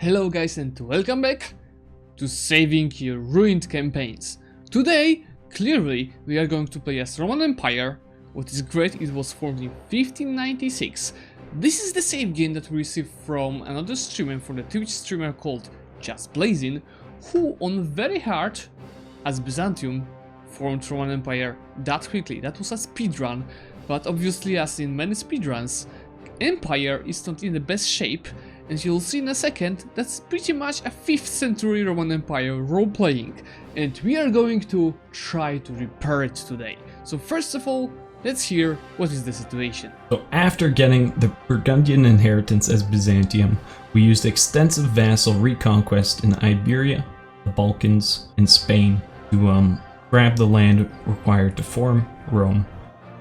Hello guys and welcome back to saving your ruined campaigns. Today, clearly, we are going to play as Roman Empire. What is great, it was formed in 1596. This is the save game that we received from another streamer, from the Twitch streamer called JustBlazin, who on very hard, as Byzantium, formed Roman Empire that quickly. That was a speedrun, but obviously as in many speedruns, Empire is not in the best shape. And you'll see in a second, that's pretty much a 5th century Roman Empire role-playing. And we are going to try to repair it today. So first of all, let's hear what is the situation. So after getting the Burgundian inheritance as Byzantium, we used extensive vassal reconquest in Iberia, the Balkans, and Spain to grab the land required to form Rome.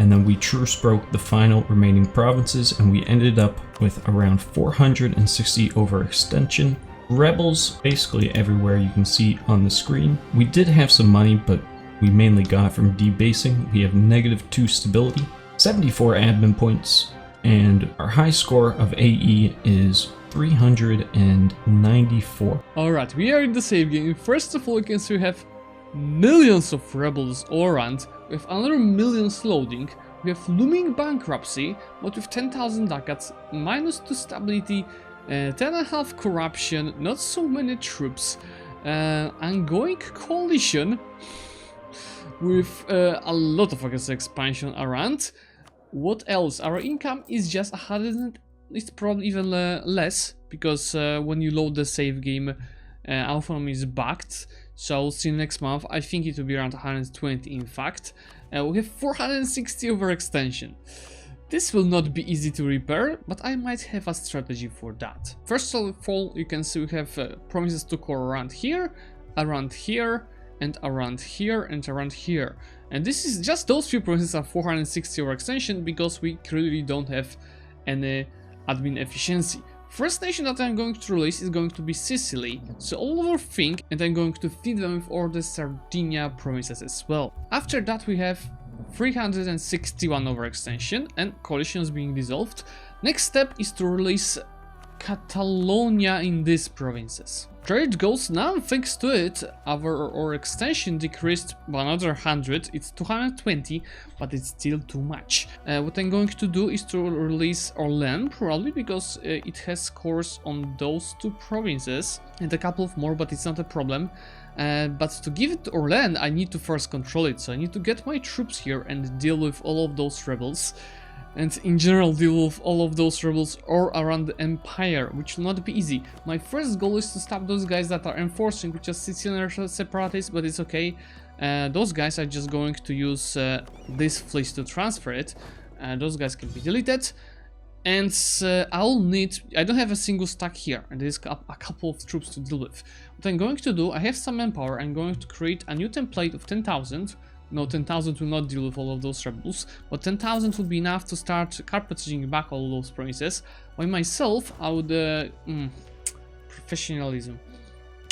And then we truce broke the final remaining provinces, and we ended up with around 460 overextension. Rebels basically everywhere you can see on the screen. We did have some money, but we mainly got from debasing. We have -2 stability, 74 admin points, and our high score of AE is 394. Alright, we are in the save game. First of all, you can see we have millions of rebels all around. We have another millions loading. We have looming bankruptcy, but with 10,000 ducats, -2 stability, 10.5 corruption, not so many troops, ongoing coalition with a lot of expansion around. What else? Our income is just 100. It's probably even less, because when you load the save game, our economy is backed. So see next month, I think it will be around 120 in fact. We have 460 overextension. This will not be easy to repair, but I might have a strategy for that. First of all, you can see we have promises to core around here, and around here, and around here. And this is just those few promises are 460 overextension because we clearly don't have any admin efficiency. First nation that I'm going to release is going to be Sicily, so all overthink, and I'm going to feed them with all the Sardinia promises as well. After that we have 361 overextension and coalitions being dissolved. Next step is to release Catalonia in these provinces. There it goes. Now thanks to it, our extension decreased by another 100, it's 220, but it's still too much. What I'm going to do is to release Orléans, probably because it has cores on those 2 provinces and a couple of more, but it's not a problem. But to give it to Orléans, I need to first control it, so I need to get my troops here and deal with all of those rebels. And in general deal with all of those rebels or around the empire, which will not be easy. My first goal is to stop those guys that are enforcing, which are Sicilian separatists, but it's okay. Those guys are just going to use this fleet to transfer it. Those guys can be deleted. And I don't have a single stack here, and there's a couple of troops to deal with. What I'm going to do, I have some manpower, I'm going to create a new template of 10,000. No, 10,000 will not deal with all of those rebels, but 10,000 would be enough to start carpeting back all those promises. By myself, I would... professionalism.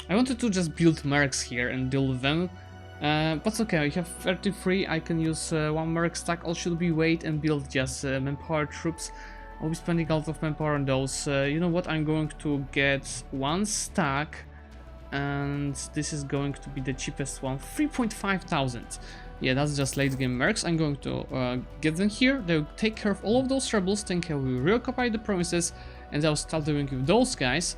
I wanted to just build mercs here and deal with them, but okay, I have 33, I can use 1 merc stack, all should be wait and build just manpower troops. I'll be spending a lot of manpower on those. You know what, I'm going to get 1 stack, and this is going to be the cheapest one, 3,500. Yeah, that's just late game mercs. I'm going to get them here, they'll take care of all of those rebels, then we will reoccupy the promises, and I'll start doing with those guys,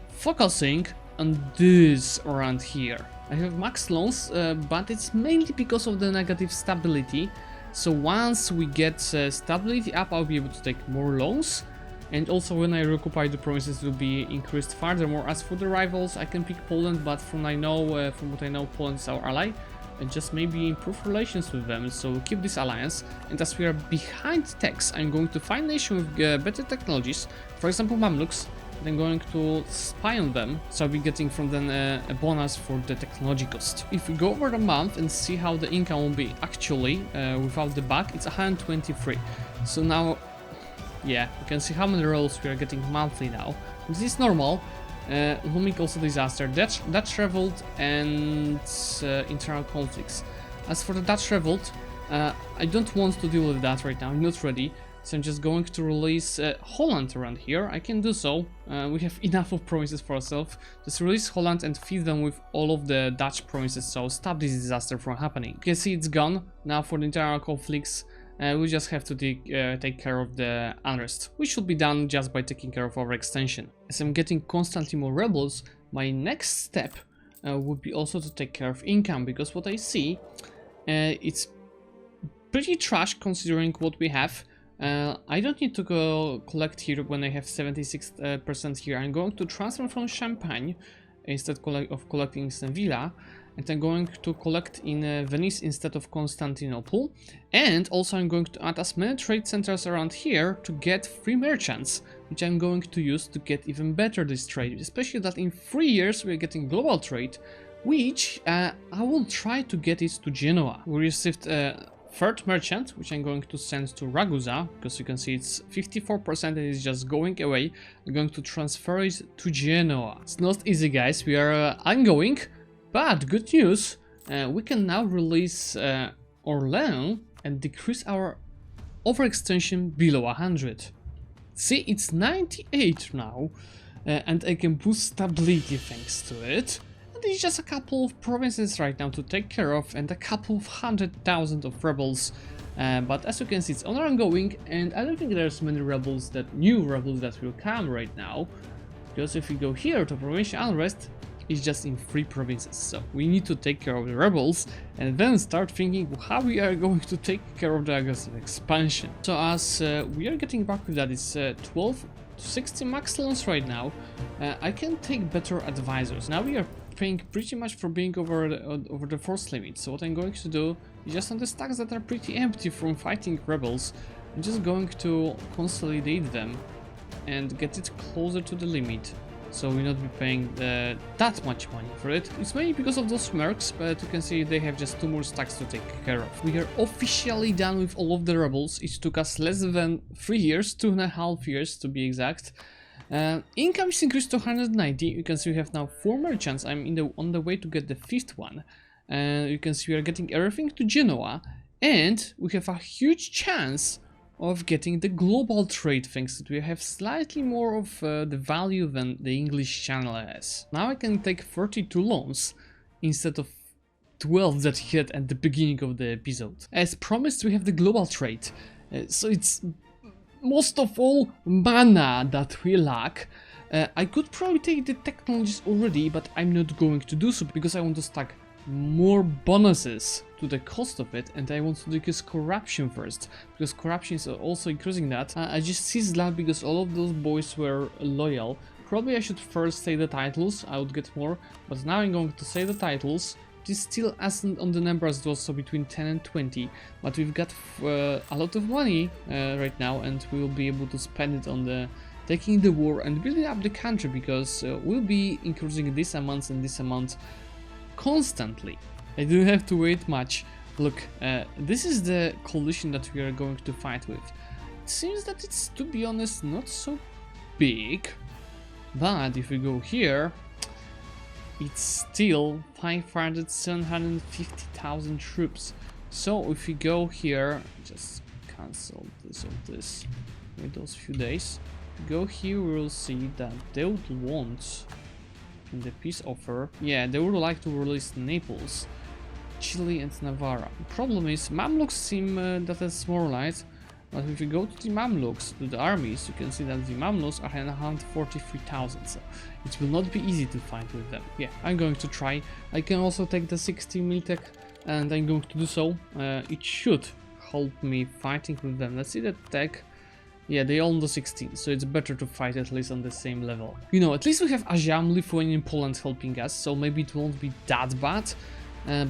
focusing on this around here. I have max loans, but it's mainly because of the negative stability. So once we get stability up, I'll be able to take more loans. And also when I reoccupy the promises will be increased furthermore. As for the rivals, I can pick Poland, but from what I know, Poland is our ally. And just maybe improve relations with them, so keep this alliance. And as we are behind techs, I'm going to find nation with better technologies, for example Mamluks, and I'm going to spy on them, so I'll be getting from them a bonus for the technology cost. If we go over the month and see how the income will be actually, without the bug, it's 123. So now, yeah, you can see how many rolls we are getting monthly now. This is normal. Looming also disaster, Dutch revolt and internal conflicts. As for the Dutch revolt, I don't want to deal with that right now, I'm not ready. So I'm just going to release Holland around here. I can do so. We have enough of provinces for ourselves. Just release Holland and feed them with all of the Dutch provinces, so stop this disaster from happening. You can see it's gone. Now for the internal conflicts, we just have to take care of the unrest, which should be done just by taking care of our extension. As I'm getting constantly more rebels, my next step would be also to take care of income, because what I see, it's pretty trash considering what we have. I don't need to go collect here when I have 76% here. I'm going to transfer from Champagne instead of collecting in Sevilla, and I'm going to collect in Venice instead of Constantinople. And also I'm going to add as many trade centers around here to get free merchants, which I'm going to use to get even better this trade, especially that in 3 years we're getting global trade, which I will try to get it to Genoa. We received third merchant, which I'm going to send to Ragusa, because you can see it's 54% and it's just going away. I'm going to transfer it to Genoa. It's not easy, guys. We are ongoing, but good news, we can now release Orléans and decrease our overextension below 100. See, it's 98 now, and I can boost stability thanks to it. It's just a couple of provinces right now to take care of and a couple of 100,000 of rebels, but as you can see it's ongoing, and I don't think there's many rebels new rebels that will come right now, because if we go here to provincial unrest, it's just in 3 provinces, so we need to take care of the rebels and then start thinking how we are going to take care of the aggressive expansion. So as we are getting back with that, it's 12 to 60 max loans right now. I can take better advisors. Now we are paying pretty much for being over the force limit, so what I'm going to do is just on the stacks that are pretty empty from fighting rebels, I'm just going to consolidate them and get it closer to the limit, so we'll not be paying that much money for it. It's mainly because of those mercs, but you can see they have just 2 more stacks to take care of. We are officially done with all of the rebels. It took us less than 3 years, 2.5 years to be exact. Income is increased to 190. You can see we have now 4 merchants. I'm on the way to get the 5th one. You can see we are getting everything to Genoa, and we have a huge chance of getting the global trade thanks that we have slightly more of the value than the English channel has. Now I can take 32 loans instead of 12 that he had at the beginning of the episode. As promised, we have the global trade, so it's most of all mana that we lack. I could probably take the technologies already, but I'm not going to do so because I want to stack more bonuses to the cost of it, and I want to decrease corruption first, because corruption is also increasing that. I just seized that because all of those boys were loyal. Probably I should first say the titles, I would get more, but now I'm going to say the titles. This still isn't on the numbers, it was so between 10 and 20, but we've got a lot of money right now, and we will be able to spend it on the taking the war and building up the country, because we'll be increasing this amount and this amount constantly. I don't have to wait much. Look, this is the coalition that we are going to fight with. It seems that it's, to be honest, not so big, but if we go here, it's still 750,000 troops. So if we go here, just cancel this or this, wait those few days, go here, we will see that they would want in the peace offer, yeah, they would like to release Naples, Chile and Navarra. The problem is Mamluks seem that is more light, but if you go to the Mamluks, to the armies, you can see that the Mamluks are 143,000, so it will not be easy to fight with them. Yeah, I'm going to try. I can also take the 60 Miltech, and I'm going to do so. It should help me fighting with them. Let's see the tech. Yeah, they all do 16, so it's better to fight at least on the same level. You know, at least we have Aziam, Lithuania and Poland helping us, so maybe it won't be that bad,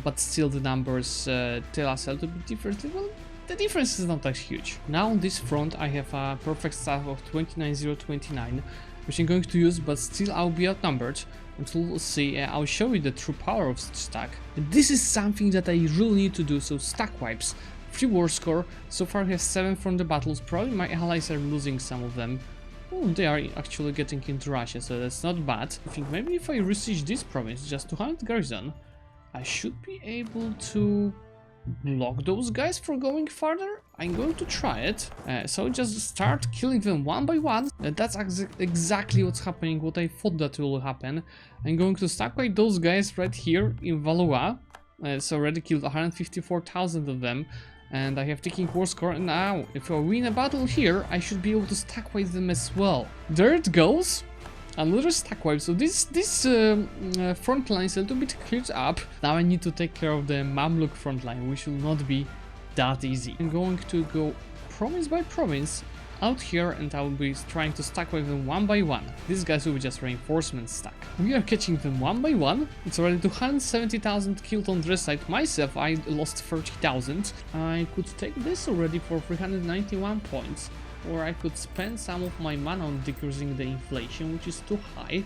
but still the numbers tell us a little bit differently. Well, the difference is not that huge. Now on this front I have a perfect staff of 29,029, which I'm going to use, but still I'll be outnumbered. Until we'll see, I'll show you the true power of such stack. And this is something that I really need to do, so stack wipes. 3 war score, so far I have 7 from the battles, probably my allies are losing some of them. Oh, they are actually getting into Russia, so that's not bad. I think maybe if I besiege this province, just 200 garrison, I should be able to block those guys from going farther? I'm going to try it. So just start killing them one by one. That's exactly what's happening, what I thought that will happen. I'm going to stack like those guys right here in Valois. So already killed 154,000 of them. And I have ticking war score, and now if I win a battle here, I should be able to stack wipe them as well. There it goes. Another stack wipe. So this front line is a little bit cleared up. Now I need to take care of the Mamluk front line, which will not be that easy. I'm going to go province by province out here, and I will be trying to stack with them one by one. These guys will be just reinforcement stack. We are catching them one by one. It's already 270,000 killed on this side. Myself, I lost 30,000. I could take this already for 391 points. Or I could spend some of my mana on decreasing the inflation, which is too high.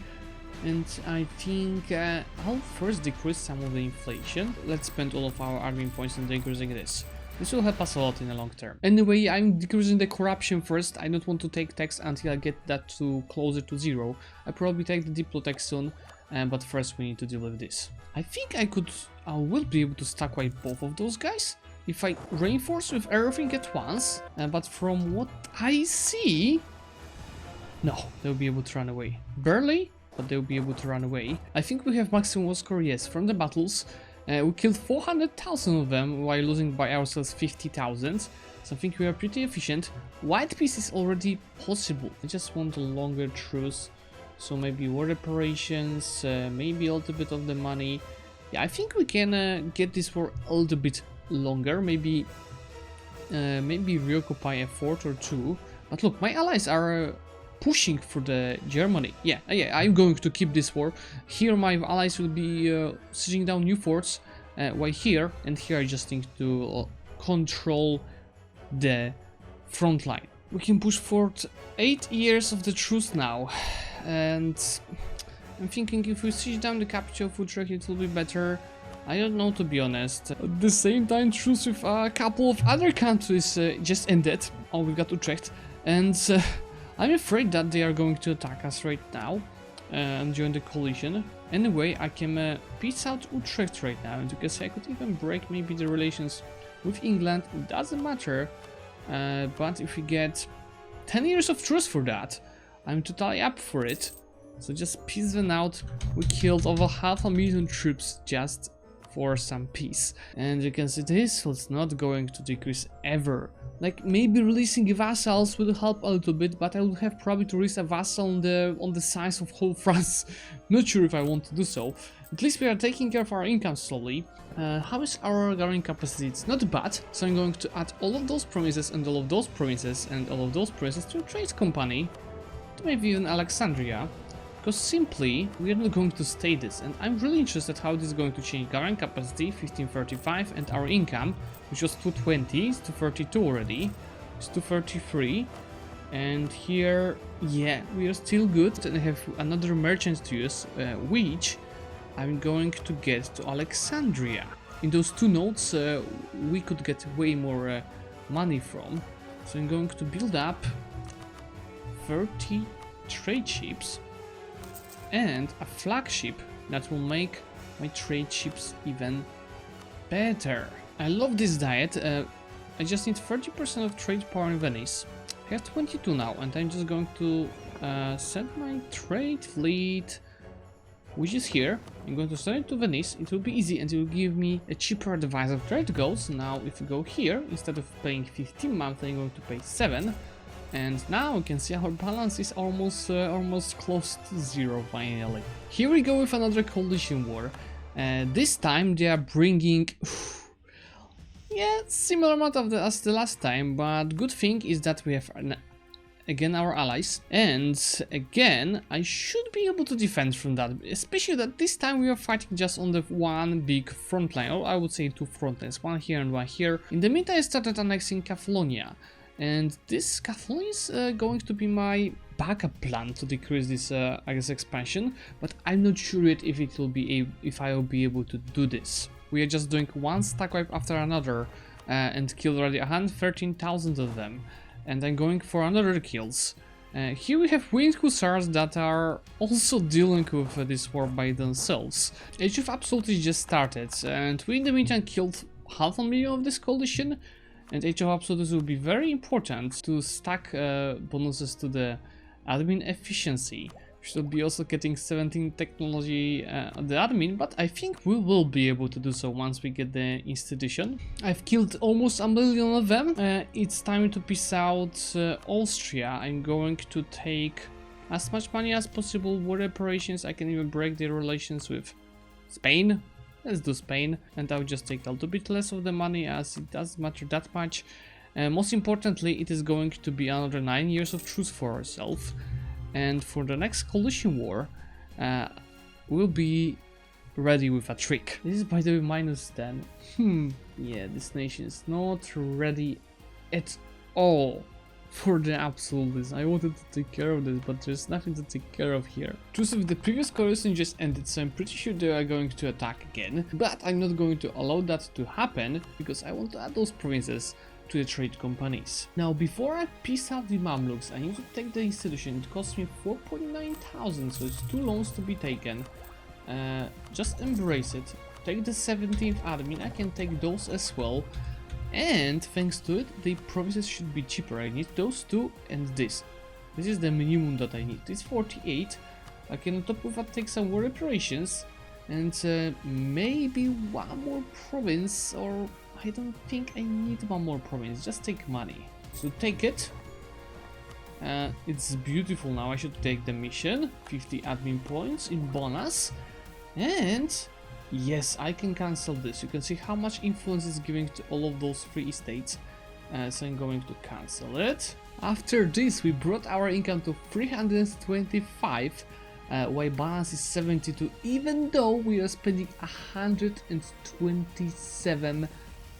And I think I'll first decrease some of the inflation. Let's spend all of our admin points on decreasing this. This will help us a lot in the long term. Anyway, I'm decreasing the corruption first. I don't want to take tax until I get that to closer to 0. I probably take the diplo tax soon, but first we need to deal with this. I think I will be able to stack wipe both of those guys if I reinforce with everything at once, but from what I see, no, they'll be able to run away. Barely, but they'll be able to run away. I think we have maximum war score, yes, from the battles. We killed 400,000 of them while losing by ourselves 50,000. So I think we are pretty efficient. White peace is already possible. I just want a longer truce. So maybe war reparations, maybe a little bit of the money. Yeah, I think we can get this war a little bit longer. Maybe reoccupy a fort or two. But look, my allies are pushing for the Germany. Yeah, I'm going to keep this war. Here my allies will be sieging down new forts, while here and here I just need to control the front line. We can push forward 8 years of the truce now, and I'm thinking if we siege down the capital of Utrecht it will be better. I don't know, to be honest. At the same time, truce with a couple of other countries just ended. Oh, we got Utrecht, and I'm afraid that they are going to attack us right now and join the coalition. Anyway, I can peace out Utrecht right now, and you can say I could even break maybe the relations with England. It doesn't matter, but if we get 10 years of truce for that, I'm totally up for it. So just peace them out. We killed over 500,000 troops just for some peace. And you can see this was not going to decrease ever. Like, maybe releasing vassals will help a little bit, but I will have probably to release a vassal on the size of whole France. Not sure if I want to do so. At least we are taking care of our income slowly. How is our gathering capacity? It's not bad, so I'm going to add all of those provinces and all of those provinces and all of those provinces to a trade company, to maybe even Alexandria. Because simply, we are not going to stay this, and I'm really interested how this is going to change gathering capacity, 1535, and our income, which was 220, it's 232 already, it's 233, and here, yeah, we are still good, and I have another merchant to use, which I'm going to get to Alexandria. In those two nodes, we could get way more money from, so I'm going to build up 30 trade ships, and a flagship that will make my trade ships even better. I love this diet. I just need 30% of trade power in Venice. I have 22 now, and I'm just going to send my trade fleet, which is here. I'm going to send it to Venice. It will be easy, and it will give me a cheaper advice of trade goals. Now if we go here, instead of paying 15 monthly, I'm going to pay 7. And now you can see our balance is almost close to 0 finally. Here we go with another coalition war. This time they are bringing, yeah, similar amount of as the last time, but good thing is that we have again our allies, and again I should be able to defend from that, especially that this time we are fighting just on the one big front line, or I would say 2 front lines, one here and one here. In the meantime I started annexing Catalonia. And this Catalonia is going to be my backup plan to decrease this, I guess, expansion. But I'm not sure yet if it will be if I will be able to do this. We are just doing one stack wipe after another, and killed already 113,000 of them. And I'm going for another kills. Here we have Winged Hussars that are also dealing with this war by themselves. Age of Absolute just started, and we in the meantime killed 500,000 of this coalition. And Age of Absolutes will be very important to stack bonuses to the admin efficiency. Should be also getting 17 technology the admin, but I think we will be able to do so once we get the institution. I've killed almost 1 million of them. It's time to peace out Austria. I'm going to take as much money as possible, war reparations. I can even break the relations with Spain. Let's do Spain, and I'll just take a little bit less of the money as it doesn't matter that much. Most importantly, it is going to be another 9 years of truce for ourselves. And for the next coalition war, we'll be ready with a trick. This is, by the way, -10. Yeah, this nation is not ready at all for the absolutes. I wanted to take care of this, but there's nothing to take care of here. Truce with the previous coalition just ended, so I'm pretty sure they are going to attack again. But I'm not going to allow that to happen, because I want to add those provinces to the trade companies. Now, before I peace out the Mamluks, I need to take the institution. It costs me 4.9 thousand, so it's 2 loans to be taken. Just embrace it. Take the 17th admin, I can take those as well. And thanks to it, the provinces should be cheaper. I need those 2 and this. This is the minimum that I need. It's 48. I can on top of that take some war reparations and maybe 1 more province, or I don't think I need 1 more province, just take money. So take it. It's beautiful now. I should take the mission. 50 admin points in bonus. And yes, I can cancel this. You can see how much influence it's giving to all of those 3 estates. So I'm going to cancel it. After this, we brought our income to 325. While balance is 72, even though we are spending 127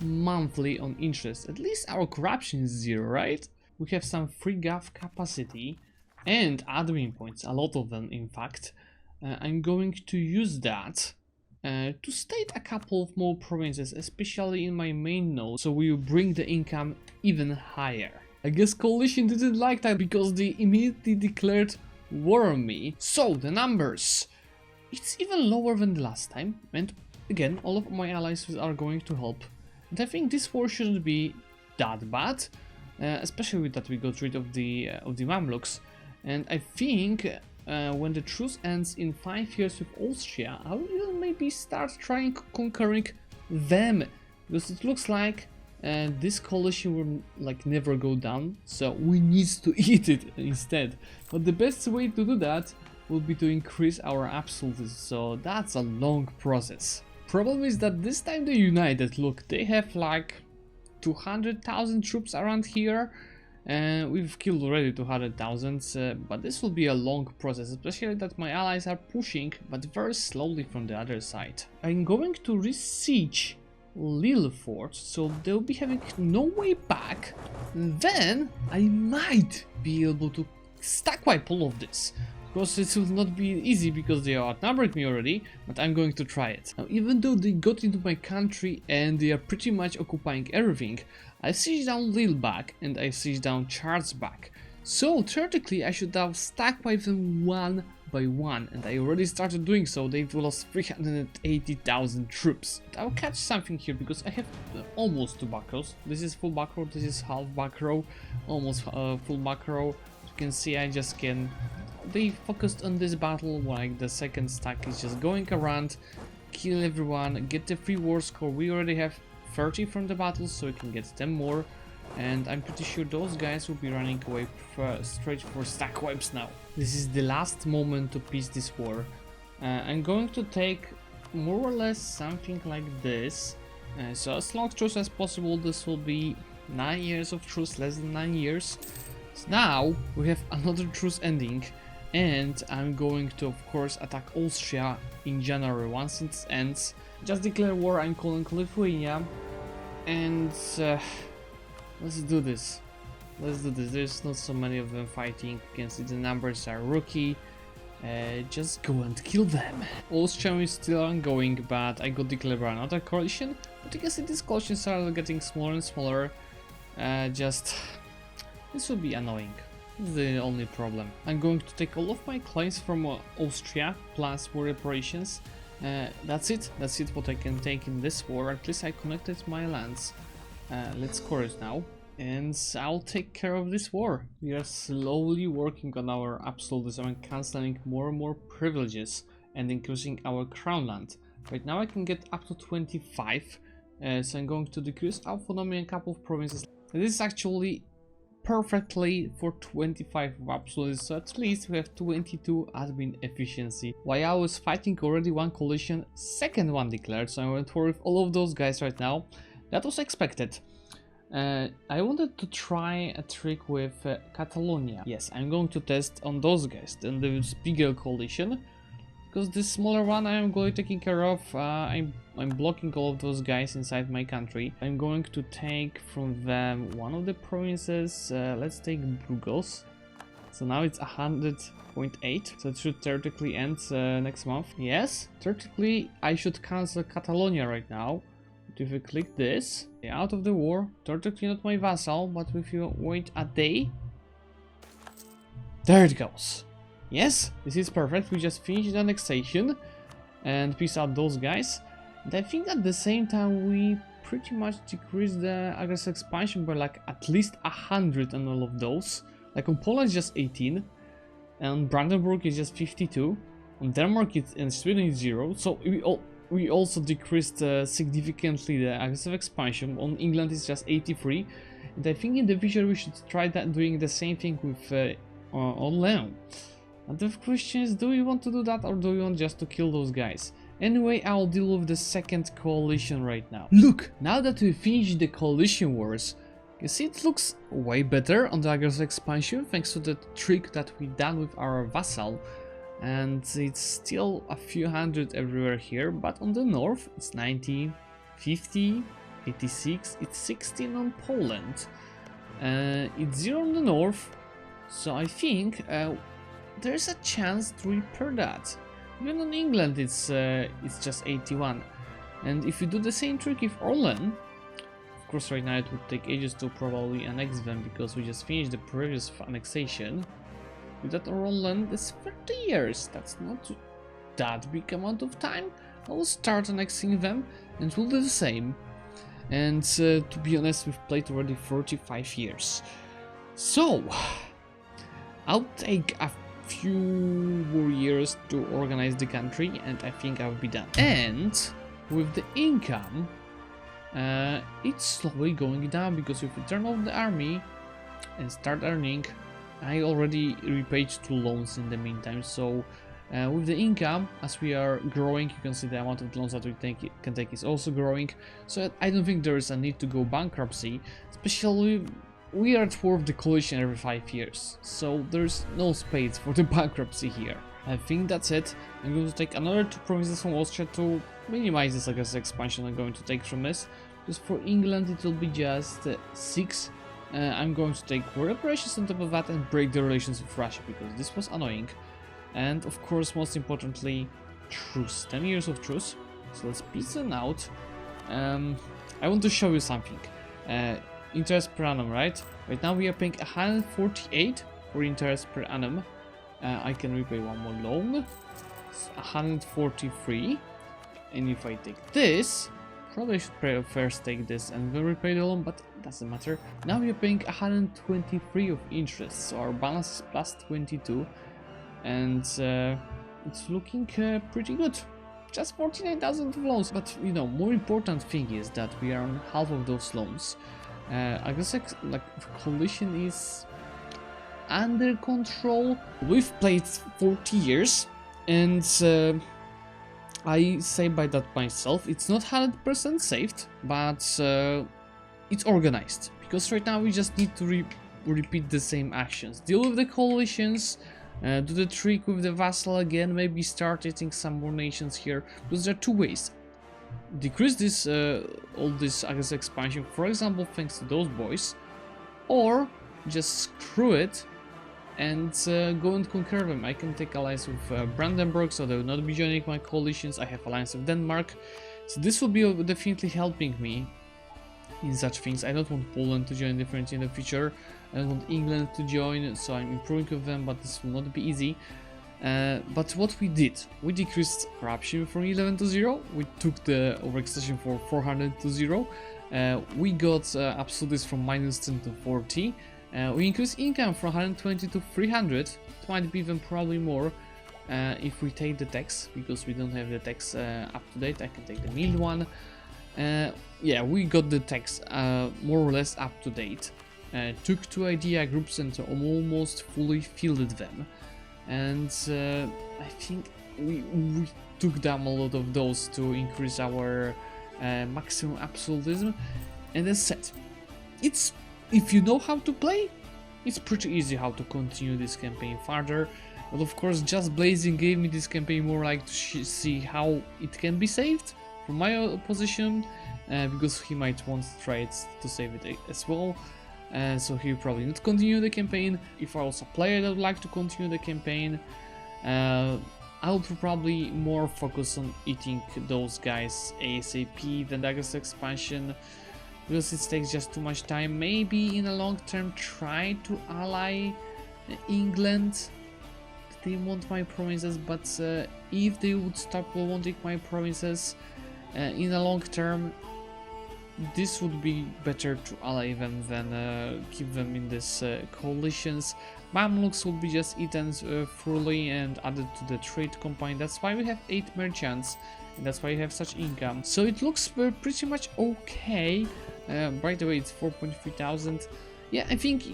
monthly on interest. At least our corruption is 0, right? We have some free gov capacity and admin points, a lot of them in fact. I'm going to use that to state a couple of more provinces, especially in my main node, so we will bring the income even higher. I guess coalition didn't like that because they immediately declared war on me. So the numbers, it's even lower than the last time, and again, all of my allies are going to help. And I think this war shouldn't be that bad, especially with that we got rid of the Mamluks. And I think when the truce ends in 5 years with Austria, I will even maybe start trying conquering them, because it looks like this coalition will like never go down, so we need to eat it instead. But the best way to do that will be to increase our absolutes, so that's a long process. Problem is that this time the United, look, they have like 200,000 troops around here, and we've killed already 200,000, but this will be a long process, especially that my allies are pushing, but very slowly from the other side. I'm going to re-siege Lille fort, so they'll be having no way back. Then I might be able to stack wipe all of this. Of course, it will not be easy because they outnumbered me already, but I'm going to try it. Now, even though they got into my country and they are pretty much occupying everything, I siege down Lille back and I siege down Chartres back. So theoretically, I should have stack wipe them 1 by 1, and I already started doing so. They've lost 380,000 troops. But I'll catch something here because I have almost 2 back rows. This is full back row, this is half back row, almost full back row. You can see I just can. They focused on this battle, like the second stack is just going around, kill everyone, get the free war score. We already have 30 from the battles, so we can get 10 more. And I'm pretty sure those guys will be running away straight for stack wipes now. This is the last moment to peace this war. I'm going to take more or less something like this. So as long truce as possible, this will be 9 years of truce, less than 9 years. So now we have another truce ending, and I'm going to of course attack Austria in January once it ends. Just declare war, I'm calling Lithuania, and let's do this. Let's do this. There's not so many of them fighting. You can see the numbers are rookie. Just go and kill them. Austria is still ongoing, but I got declared by another coalition. But you can see these coalitions are getting smaller and smaller. This will be annoying. This is the only problem. I'm going to take all of my claims from Austria plus war reparations. That's it. That's it what I can take in this war. At least I connected my lands. Let's score it now. And I'll take care of this war. We are slowly working on our absolutism and cancelling more and more privileges and increasing our crown land. Right now I can get up to 25, so I'm going to decrease autonomy in a couple of provinces. This is actually perfectly for 25 of absolutism, so at least we have 22 admin efficiency. While I was fighting already one coalition, second one declared, so I went for with all of those guys right now. That was expected. I wanted to try a trick with Catalonia. Yes, I'm going to test on those guys, then the bigger coalition. Because this smaller one I am going to taking care of, I'm blocking all of those guys inside my country. I'm going to take from them one of the provinces, let's take Burgos. So now it's 100.8, so it should theoretically end next month. Yes, theoretically I should cancel Catalonia right now. But if I click this, out of the war, theoretically not my vassal, but if you wait a day, there it goes. Yes, this is perfect. We just finished the annexation and peace out those guys. And I think at the same time we pretty much decreased the aggressive expansion by like at least 100 on all of those. Like on Poland is just 18, and Brandenburg is just 52. On Denmark and Sweden is 0. So we also decreased significantly the aggressive expansion. On England is just 83. And I think in the future we should try that doing the same thing with on Leon. And the question is, do we want to do that or do we want just to kill those guys? Anyway, I'll deal with the second coalition right now. Look, now that we finished the coalition wars, you see it looks way better on the aggressive expansion thanks to the trick that we done with our vassal. And it's still a few hundred everywhere here, but on the north it's 90, 50, 86, it's 16 on Poland. It's 0 on the north, so I think there's a chance to repair that. Even on England it's just 81. And if you do the same trick with Orlen, of course right now it would take ages to probably annex them because we just finished the previous annexation. With that Orlen, that's 30 years, that's not that big amount of time. I will start annexing them and we'll do the same. And to be honest, we've played already 45 years. So, I'll take a few more years to organize the country and I think I'll be done. And with the income, it's slowly going down because if we turn off the army and start earning, I already repaid 2 loans in the meantime. So with the income, as we are growing, you can see the amount of loans that we can take is also growing. So I don't think there is a need to go bankruptcy, especially we are at war with the coalition every 5 years, so there's no space for the bankruptcy here. I think that's it. I'm going to take another 2 provinces from Austria to minimize this aggressive expansion I'm going to take from this. Because for England it will be just 6. I'm going to take war reparations on top of that and break the relations with Russia because this was annoying. And of course, most importantly, truce. 10 years of truce. So let's peace them out. I want to show you something. Interest per annum, right? Right now we are paying 148 for interest per annum. I can repay one more loan. It's 143. And if I take this, probably I should first take this and then repay the loan, but it doesn't matter. Now we are paying 123 of interest, so our balance is plus 22. And it's looking pretty good. Just 49,000 of loans. But you know, more important thing is that we are on half of those loans. I guess like coalition is under control. We've played 40 years and I say by that myself, it's not 100% saved, but it's organized. Because right now we just need to repeat the same actions. Deal with the coalitions, do the trick with the vassal again, maybe start getting some more nations here. Because there are 2 ways. Decrease this all this aggressive expansion, for example, thanks to those boys, or just screw it and go and conquer them. I can take alliance with Brandenburg, so they will not be joining my coalitions. I have alliance with Denmark, so this will be definitely helping me in such things. I don't want Poland to join differently in the future. I don't want England to join, so I'm improving with them, but this will not be easy. But what we did, we decreased corruption from 11 to 0, we took the overextension for 400 to 0, We got absolutes from -10 to 40. We increased income from 120 to 300. It might be even probably more if we take the tax, because we don't have the tax up to date. I can take the milled one. Yeah, we got the tax more or less up to date. Took 2 idea groups and almost fully fielded them. And I think we took down a lot of those to increase our maximum absolutism. And as said, it's, if you know how to play, it's pretty easy how to continue this campaign further. But of course, JustBlazin gave me this campaign more like to see how it can be saved from my position, because he might want to try it to save it as well. So he'll probably not continue the campaign. If I was a player that would like to continue the campaign, I would probably more focus on eating those guys ASAP than the August expansion, because it takes just too much time. Maybe in a long term try to ally England. They want my provinces, but if they would stop wanting my provinces in the long term, this would be better to ally them than keep them in this coalitions. Mamluks would be just eaten thoroughly and added to the trade company. That's why we have 8 merchants, and that's why we have such income. So it looks pretty much okay. By the way, it's 4.3 thousand. Yeah, I think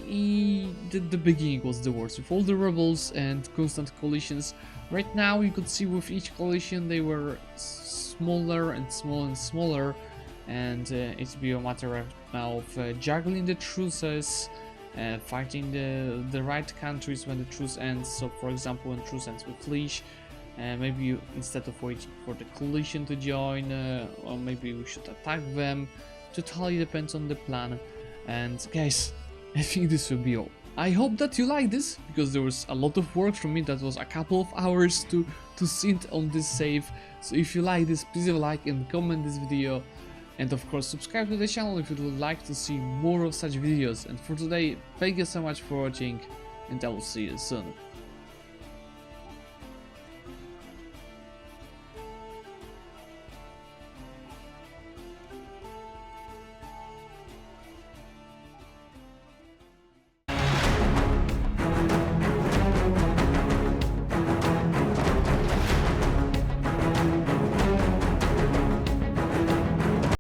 the beginning was the worst, with all the rebels and constant coalitions. Right now you could see with each coalition they were smaller and smaller and smaller, and it's be a matter of now of juggling the truces, fighting the right countries when the truce ends. So for example, when truce ends with Leash, maybe you, instead of waiting for the coalition to join, or maybe we should attack them. Totally depends on the plan. And guys, I think this will be all. I hope that you like this, because there was a lot of work from me. That was a couple of hours to sit on this save. So if you like this, please leave a like and comment this video. And of course, subscribe to the channel if you would like to see more of such videos. And for today, thank you so much for watching, and I will see you soon.